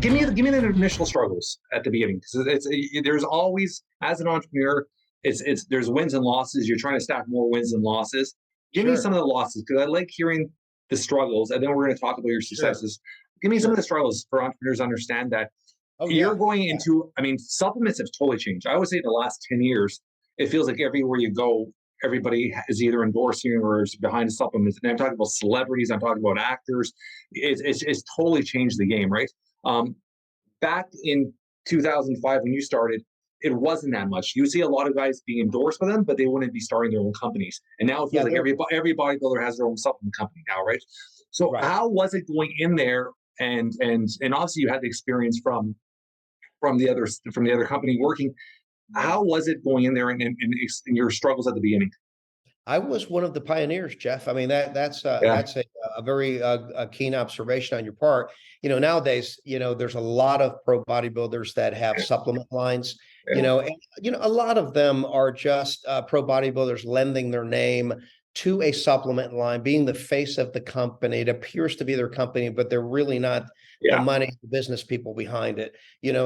Give me the initial struggles at the beginning, because there's always, as an entrepreneur, there's wins and losses. You're trying to stack more wins and losses. Give me some Sure, of the losses, because I like hearing the struggles, and then we're going to talk about your sure, successes. Give me some of the sure. struggles for entrepreneurs to understand that Oh you're yeah, going yeah, into, I mean, supplements have totally changed. I would say in the last 10 years, it feels like everywhere you go, everybody is either endorsing or is behind supplements. And I'm talking about celebrities, I'm talking about actors. It's totally changed the game, right? Um, Back in 2005, when you started, it wasn't that much. You see a lot of guys being endorsed by them, but they wouldn't be starting their own companies. And now it feels yeah. like They're every bodybuilder has their own supplement company now, right? So right. how was it going in there? And obviously you had the experience from the other company working. How was it going in there, and your struggles at the beginning? I was one of the pioneers, Jeff. I mean, Yeah, that's a very a keen observation on your part. Nowadays, there's a lot of pro bodybuilders that have supplement lines. yeah, And a lot of them are just pro bodybuilders lending their name to a supplement line, being the face of the company. It appears to be their company, but they're really not the yeah, money, the business people behind it.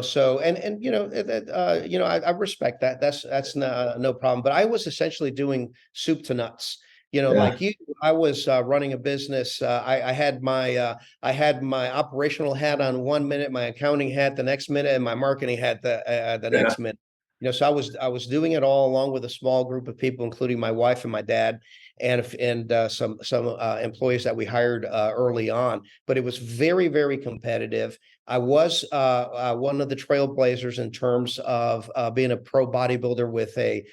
So I respect that. That's no problem. But I was essentially doing soup to nuts. yeah, Like you, I was running a business. I had my operational hat on one minute, my accounting hat the next minute, and my marketing hat the yeah, next minute. So I was doing it all along with a small group of people, including my wife and my dad, and some employees that we hired early on. But it was very, very competitive. I was one of the trailblazers in terms of being a pro bodybuilder with a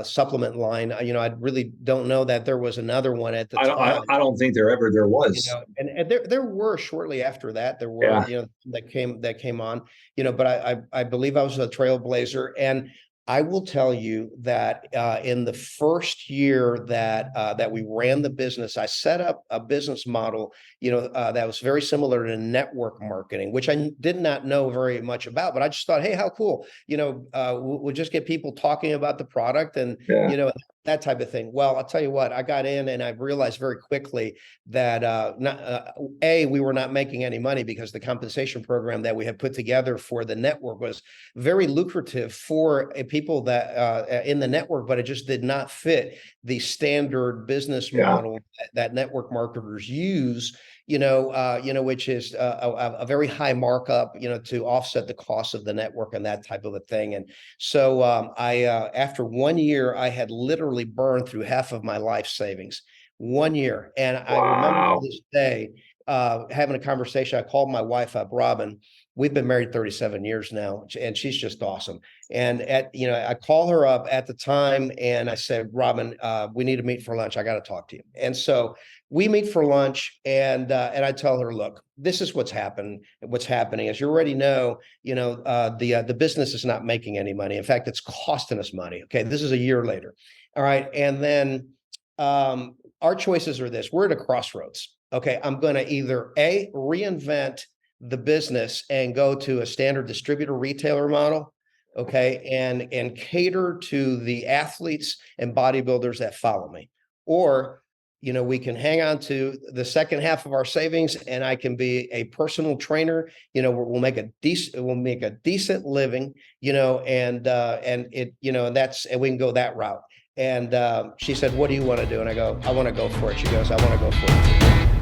supplement line. I really don't know that there was another one at the time. I don't think there was. And there were shortly after that there were Yeah, that came on, but I believe I was a trailblazer. And I will tell you that in the first year that we ran the business, I set up a business model, that was very similar to network marketing, which I did not know very much about, but I just thought, hey, how cool, we'll just get people talking about the product and, yeah, that type of thing. Well, I'll tell you what, I got in and I realized very quickly that we were not making any money because the compensation program that we had put together for the network was very lucrative for people that in the network, but it just did not fit the standard business yeah. model that network marketers use. Which is a very high markup, to offset the cost of the network and that type of a thing. And so after 1 year, I had literally burned through half of my life savings. 1 year, and I remember to Wow. this day having a conversation. I called my wife up, Robin. We've been married 37 years now, and she's just awesome. And I call her up at the time, and I said, Robin, we need to meet for lunch. I got to talk to you. And so we meet for lunch, and I tell her, look, this is what's happened. What's happening, as you already know, the business is not making any money. In fact, it's costing us money. Okay, this is a year later. All right, and then our choices are this: we're at a crossroads. Okay, I'm going to either reinvent the business and go to a standard distributor retailer model, okay, and cater to the athletes and bodybuilders that follow me, or we can hang on to the second half of our savings, and I can be a personal trainer. We'll make a decent living, and we can go that route. And she said, what do you want to do? And I go, I want to go for it. She goes, I want to go for it.